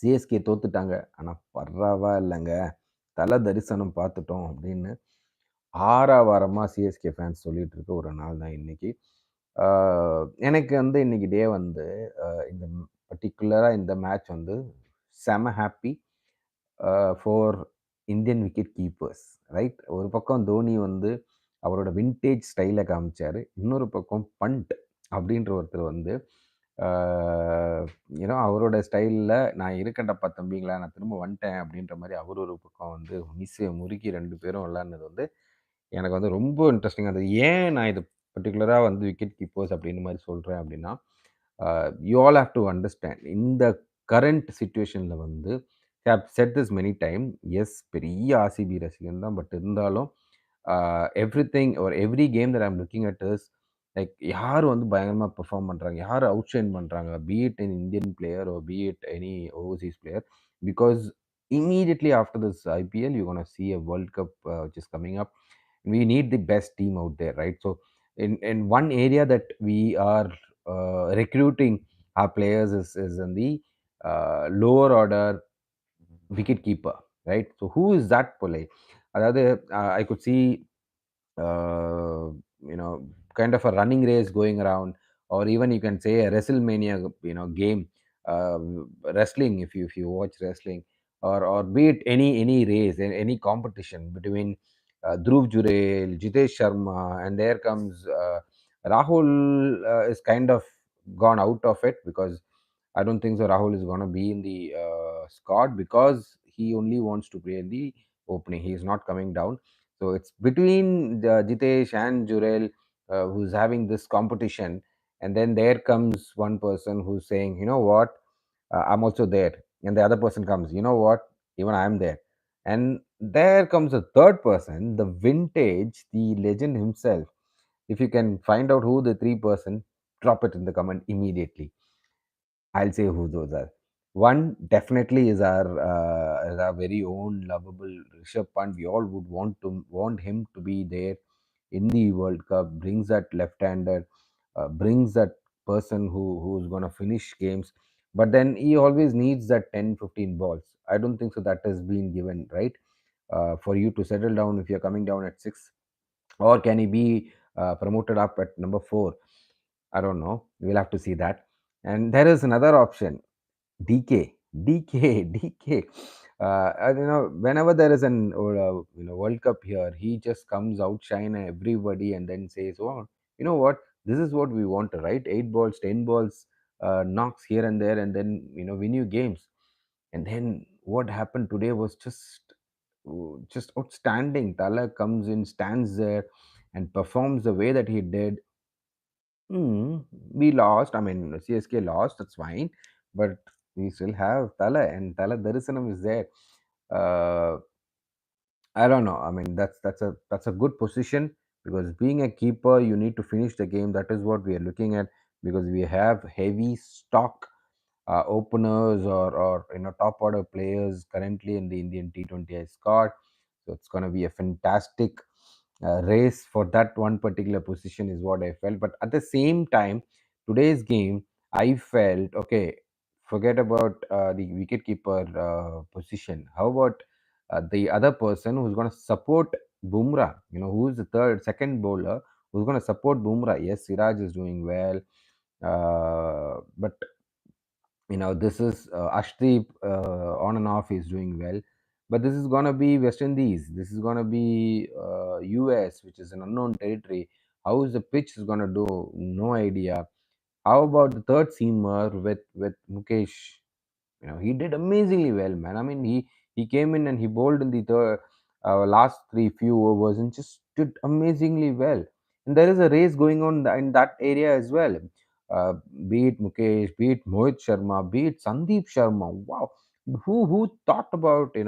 CSK தோத்துட்டாங்க. ஆனா பரவாயில்லங்க. தல தரிசனம் பார்த்துட்டோம் அப்படின்னு ஆரவாரமா சிஎஸ்கே ஃபேன்ஸ் சொல்லிட்டு இருக்க ஒரு நாள் தான் இன்னைக்கு. ஆ எனக்கு வந்து இன்னைக்கு டே வந்து இந்த பர்ட்டிகுலரா இந்த மேட்ச் வந்து செம happy for Indian wicket keepers right. ஒரு பக்கம் தோனி வந்து அவரோட வின்டேஜ் ஸ்டைல காமிச்சாரு. இன்னொரு பக்கம் பண்ட் அப்படின்ற ஒருத்தர் வந்து ஏன்னா அவரோட ஸ்டைலில் நான் இருக்கட்டப்பா தம்பிங்களா நான் திரும்ப வந்துட்டேன் அப்படின்ற மாதிரி அவர் ஒரு பக்கம் வந்து மிஸ்ஸை முறுக்கி ரெண்டு பேரும் விளாட்னது வந்து எனக்கு வந்து ரொம்ப இன்ட்ரெஸ்டிங்காக இருந்தது. ஏன் நான் இது பர்ட்டிகுலராக வந்து விக்கெட் கீப்பர்ஸ் அப்படின்னு மாதிரி சொல்கிறேன் அப்படின்னா, you all have to understand இந்த கரண்ட் சிச்சுவேஷனில் வந்து have set this many time. Yes பெரிய ஆர்சிபி ரசிகன் தான். பட் இருந்தாலும் everything or every game that I'm looking at is like யார் வந்து பயங்கரமாக பெர்ஃபார்ம் பண்ணுறாங்க, யார் அவுட் ஷைன் பண்ணுறாங்க, be it in Indian player or be it any overseas player. Because immediately after this IPL, you're going to see a World Cup which is coming up. We need the best team out there, right? So, in one area that we are recruiting our players is in the lower order wicket keeper, right? So, who is that Pole? அதாவது I could see uh, you know kind of a running race going around, or even you can say a WrestleMania game, uh, wrestling, if you watch wrestling, or be it any race, any competition between Dhruv Jurel, Jitesh Sharma, and there comes Rahul. Is kind of gone out of it because I don't think so Rahul is going to be in the squad because he only wants to play in the opening. He is not coming down. So it's between Jitesh and Jurel who's having this competition. And then there comes one person who's saying, you know what, I'm also there. And the other person comes, you know what, even I'm there. And there comes a third person, the vintage, the legend himself. If you can find out who the three person, drop it in the comment immediately. I'll say who those are. One definitely is our very own lovable Rishabh Pant. We all would want him to be there in the World Cup. Brings that left-hander, brings that person who's gonna finish games. But then he always needs that 10, 15 balls. I don't think so that has been given right for you to settle down if you're coming down at 6, or can he be promoted up at number 4? I don't know. We'll have to see that. And there is another option, DK, DK, DK. Whenever there is an World Cup here, he just comes outshine everybody and then says, "Oh, you know what? This is what we want, right? 8 balls, 10 balls, knocks here and there, and then win you games." And then what happened today was just outstanding. Thala comes in, stands there, and performs the way that he did. Hmm, we lost. I mean, CSK lost. That's fine, but we still have Thala, and Thala Dharisanam is there. Uh, I don't know. I mean, that's a good position because being a keeper, you need to finish the game. That is what we are looking at because we have heavy stock openers or top order players currently in the Indian T20 squad. So it's going to be a fantastic race for that one particular position is what I felt. But at the same time, today's game, I felt okay. Forget about the wicketkeeper position. How about the other person who's going to support Bumrah? Who's the second bowler who's going to support Bumrah? Yes, Siraj is doing well, but this is Ashdeep on and off is doing well, but this is gonna be West Indies. This is gonna be US, which is an unknown territory. How is the pitch is gonna do? No idea. How about the third seamer with Mukesh? He did amazingly well, man. I mean, he came in and he bowled in the last three few overs and just did amazingly well. And there is a race going on in that area as well. Uh, be it Mukesh, be it Mohit Sharma, be it Sandeep Sharma. Wow, who thought about there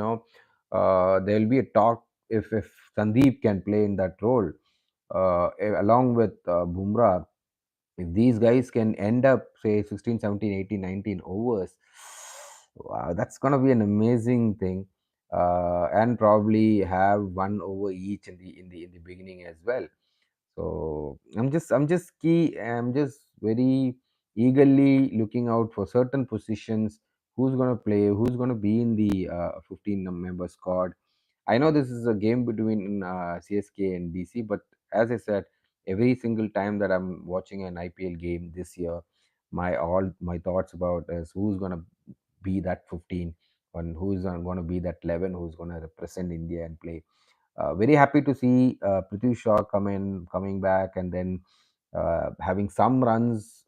will be a talk if Sandeep can play in that role along with Bumrah. If these guys can end up say 16, 17, 18, 19 overs, wow, that's going to be an amazing thing. And probably have one over each in the beginning as well. So I'm just very eagerly looking out for certain positions, who's going to play, who's going to be in the 15 member squad. I know this is a game between CSK and DC, but as I said, every single time that I'm watching an IPL game this year, my thoughts about is who's going to be that 15 and who's going to be that 11 who's going to represent India and play. Very happy to see Prithvi Shaw coming back, and then having some runs.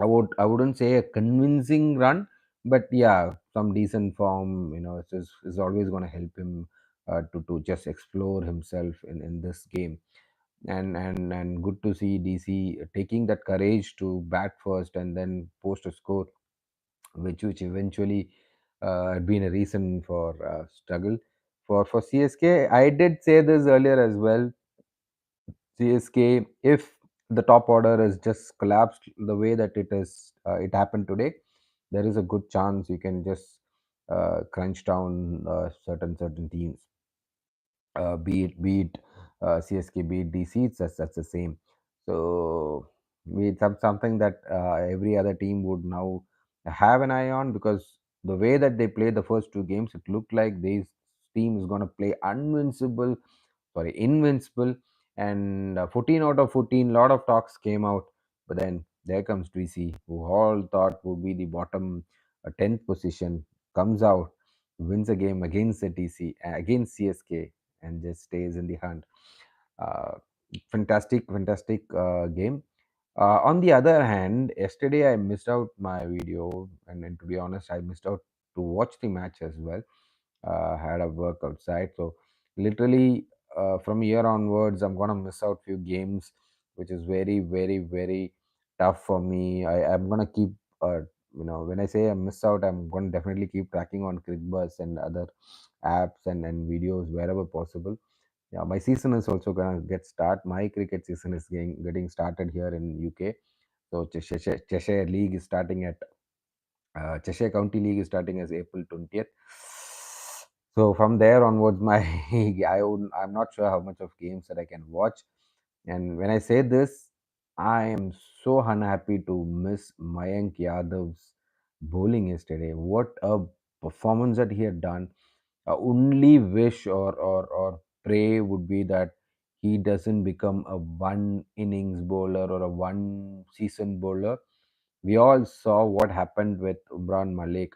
I wouldn't say a convincing run, but yeah, some decent form. Is always going to help him to just explore himself in this game. And good to see DC taking that courage to bat first and then post a score, which eventually had been a reason for struggle for CSK. I did say this earlier as well. CSK, if the top order is just collapsed the way that it happened today, there is a good chance you can just crunch down certain teams, be it CSK, be it DC. That's the same. So it's something that every other team would now have an eye on, because the way that they played the first two games, it looked like this team is going to play invincible. And 14 out of 14, lot of talks came out, but then there comes DC, who all thought would be the bottom 10th position, comes out, wins a game against the DC, against CSK, and just stays in the hunt. uh, fantastic game. On the other hand, yesterday I missed out my video, and to be honest, I missed out to watch the match as well. Had a work outside, so literally from here onwards, I'm gonna miss out few games, which is very tough for me. I'm gonna keep, when I say I miss out, I'm gonna definitely keep tracking on Crickbus and other apps and videos wherever possible. Yeah, my season is also gonna get start. My cricket season is getting started here in UK. So Cheshire League is starting at Cheshire County League is starting as April 20th. So from there onwards, I'm not sure how much of games that I can watch. And when I say this, I am so unhappy to miss Mayank Yadav's bowling yesterday. What a performance that he had done. Only wish or pray would be that he doesn't become a one innings bowler or a one season bowler. We all saw what happened with Umran Malik.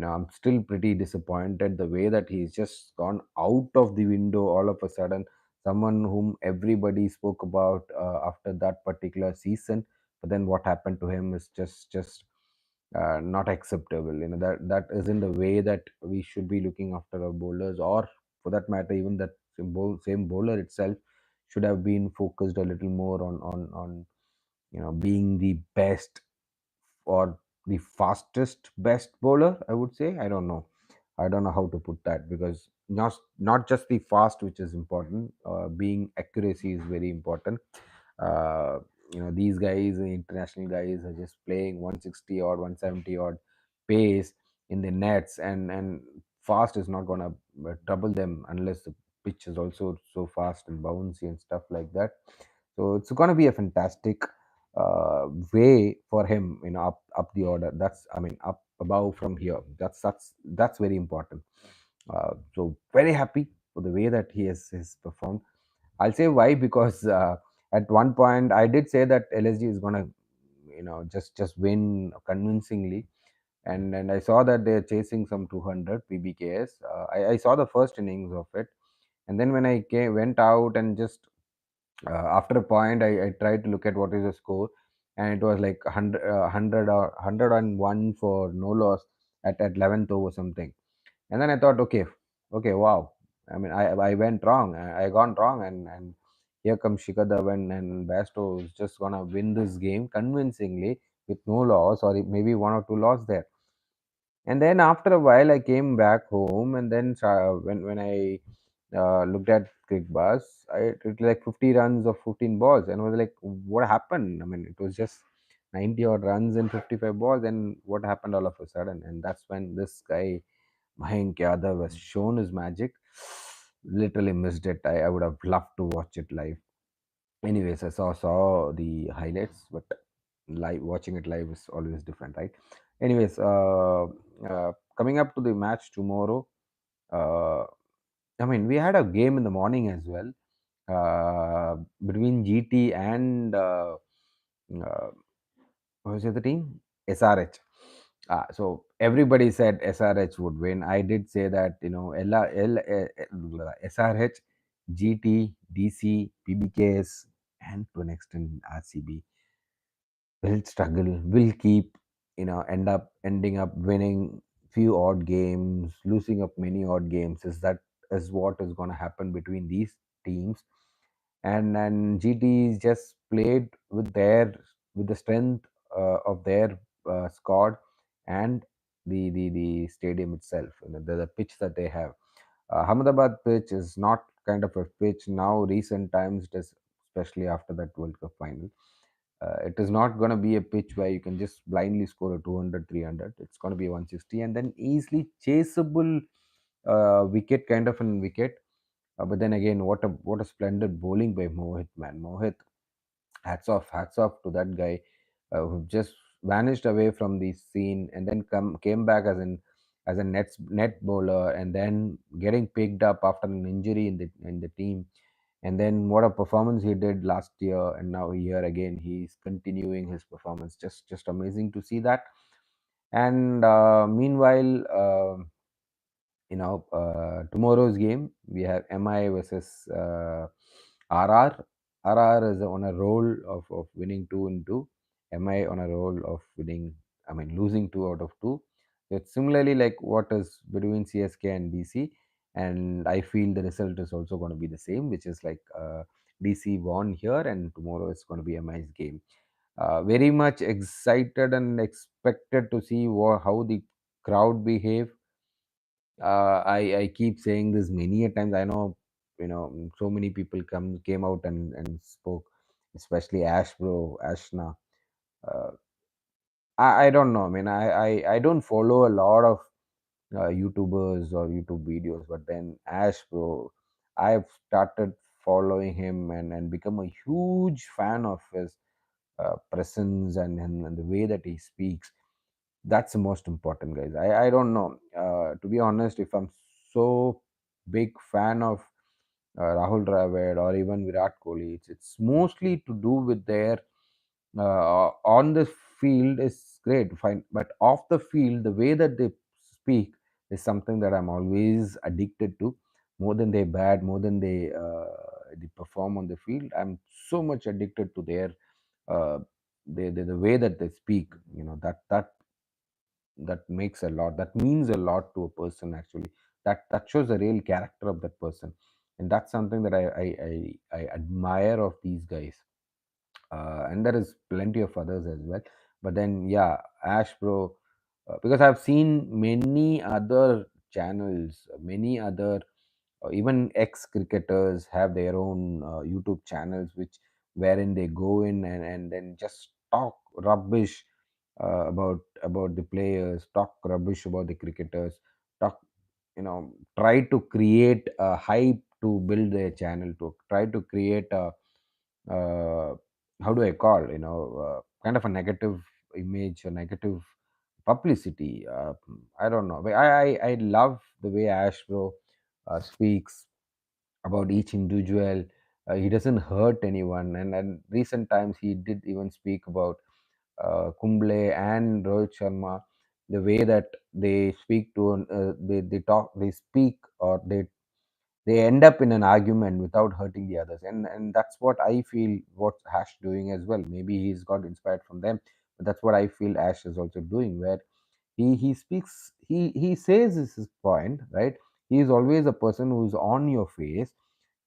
I'm still pretty disappointed the way that he's just gone out of the window all of a sudden. Someone whom everybody spoke about after that particular season, but then what happened to him is just not acceptable. That isn't the way that we should be looking after our bowlers, or for that matter, even that same bowler itself should have been focused a little more on being the best or the fastest best bowler, I would say. I don't know how to put that, because not just the fast which is important, being accuracy is very important. uh, these guys, the international guys, are just playing 160 or 170 odd pace in the nets, and fast is not going to trouble them unless the pitch is also so fast and bouncy and stuff like that. So it's going to be a fantastic way for him, up the order. That's, I mean, up above from here. That's very important. So very happy for the way that he has performed. I'll say why, because at one point I did say that LSG is gonna, just win convincingly, and I saw that they're chasing some 200 PBKs. I saw the first innings of it, and then when went out and just after a point, I tried to look at what is the score, and it was like 100 or 101 for no loss at 11th over something. And then I thought, okay, wow. I mean, I went wrong. I gone wrong, and here comes Shikhar Dhawan and Basto is just gonna win this game convincingly with no loss, or maybe one or two loss there. And then after a while, I came back home, and then when I looked at Crick Bus, it was like 50 runs of 15 balls, and I was like, what happened? I mean, it was just 90 odd runs and 55 balls, and what happened all of a sudden? And that's when this guy Mayank Yadav has shown his magic. Literally missed it. I would have loved to watch it live. Anyways, I saw the highlights, but live, watching it live is always different, right? Anyways, coming up to the match tomorrow, uh, I mean, we had a game in the morning as well, between GT and uh, what was the other team? SRH. So everybody said SRH would win. I did say that, SRH, GT, DC, PBKS, and to an extent RCB will struggle, will keep, ending up winning few odd games, losing up many odd games. Is what is going to happen between these teams. And GT is just played with the strength of their squad and the stadium itself, the pitch that they have. Ahmedabad pitch is not kind of a pitch now. Recent times, it is, especially after that World Cup final. It is not going to be a pitch where you can just blindly score a 200, 300. It's going to be 160 and then easily chaseable wicket, kind of an wicket. But then again, what a splendid bowling by Mohit, man. Mohit, hats off to that guy who just vanished away from the scene and then came back as a net bowler, and then getting picked up after an injury in the team, and then what a performance he did last year, and now here again he's continuing his performance. Just amazing to see that. And meanwhile, tomorrow's game we have MI versus RR. RR is on a roll of winning 2 in 2. MI on a roll of winning, I mean, losing 2 out of 2. It's similarly like what is between CSK and DC, and I feel the result is also going to be the same, which is like DC won here, and tomorrow is going to be MI's game. Very much excited and expected to see how the crowd behave. I keep saying this many a times. I know, so many people came out and spoke, especially Ash bro, Ashna. Uh, I don't know. I mean, I don't follow a lot of YouTubers or YouTube videos, but then Ash bro, I've started following him and become a huge fan of his presence and the way that he speaks. That's the most important, guys. I don't know, to be honest, if I'm so big fan of Rahul Dravid or even Virat Kohli, it's mostly to do with their on the field is great, fine, but off the field, the way that they speak is something that I'm always addicted to, more than they bat, more than they perform on the field. I'm so much addicted to their uh, the way that they speak. That makes a lot, that means a lot to a person, actually. That shows the real character of that person, and that's something that I admire of these guys. And there is plenty of others as well. But then, yeah, Ash bro, because I've seen many other channels, many other even ex cricketers have their own YouTube channels, which wherein they go in and then just talk rubbish about the players, talk rubbish about the cricketers, talk, try to create a hype to build their channel, to try to create a uh, how do I call, kind of a negative image, a negative publicity. I don't know. But I love the way Ash bro speaks about each individual. He doesn't hurt anyone, and recent times he did even speak about Kumble and Rohit Sharma. The way that they speak to, they talk, they speak, or they end up in an argument without hurting the others, and that's what I feel what Ash doing as well. Maybe he's got inspired from them, but that's what I feel Ash is also doing, where he speaks, he says his point, right? He is always a person who's on your face.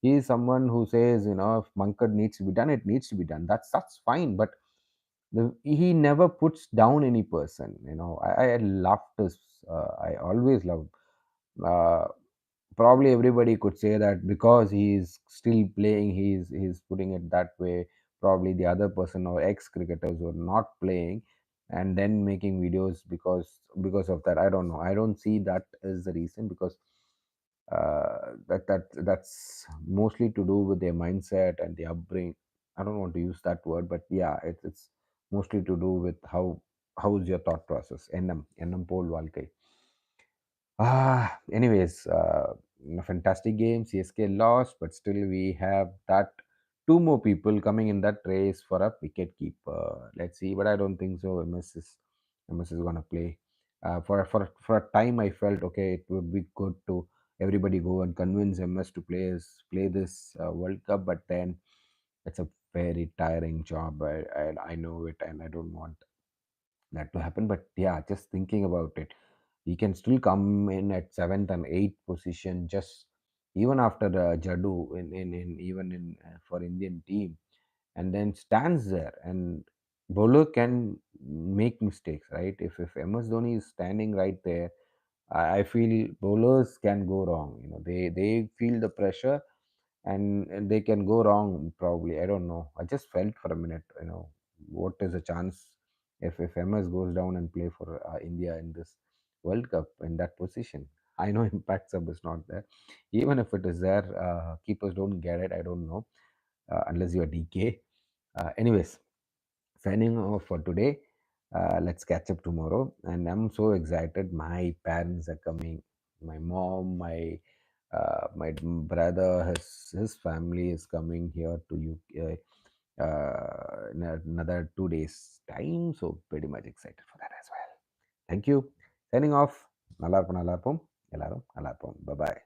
He is someone who says, if Mankad needs to be done, it needs to be done. That's fine, but he never puts down any person. I love this. I always love. Uh, Probably everybody could say that because he's still playing, he's putting it that way. Probably the other person or ex cricketers were not playing and then making videos because of that. I don't know. I don't see that as the reason, because that's mostly to do with their mindset and the upbringing. I don't want to use that word, but yeah, it's mostly to do with how's your thought process. எண்ணம் போல் வாழ்க்கை. Anyways, fantastic game. CSK lost, but still we have that two more people coming in that race for a wicket keeper. Let's see, but I don't think so. MS is gonna play. For a time, I felt okay. It would be good to everybody go and convince MS to play this World Cup, but then it's a very tiring job. I know it, and I don't want that to happen. But yeah, just thinking about it, he can still come in at seventh and eighth position, just even after Jadu in even in for Indian team, and then stands there, and bowler can make mistakes, right? If MS Dhoni is standing right there, I feel bowlers can go wrong. They feel the pressure, and they can go wrong probably. I don't know. I just felt for a minute, what is the chance if MS goes down and play for India in this World Cup in that position? I know impact sub is not there. Even if it is there, keepers don't get it. I don't know unless you are DK. Anyways, signing off for today. Let's catch up tomorrow. And I'm so excited. My parents are coming. My mom, my brother, his family is coming here to UK in another 2 days time. So pretty much excited for that as well. Thank you. Signing off. நல்லா இருப்போம் நல்லா இருப்போம் எல்லாரும் நல்லா இருப்போம். Bye bye.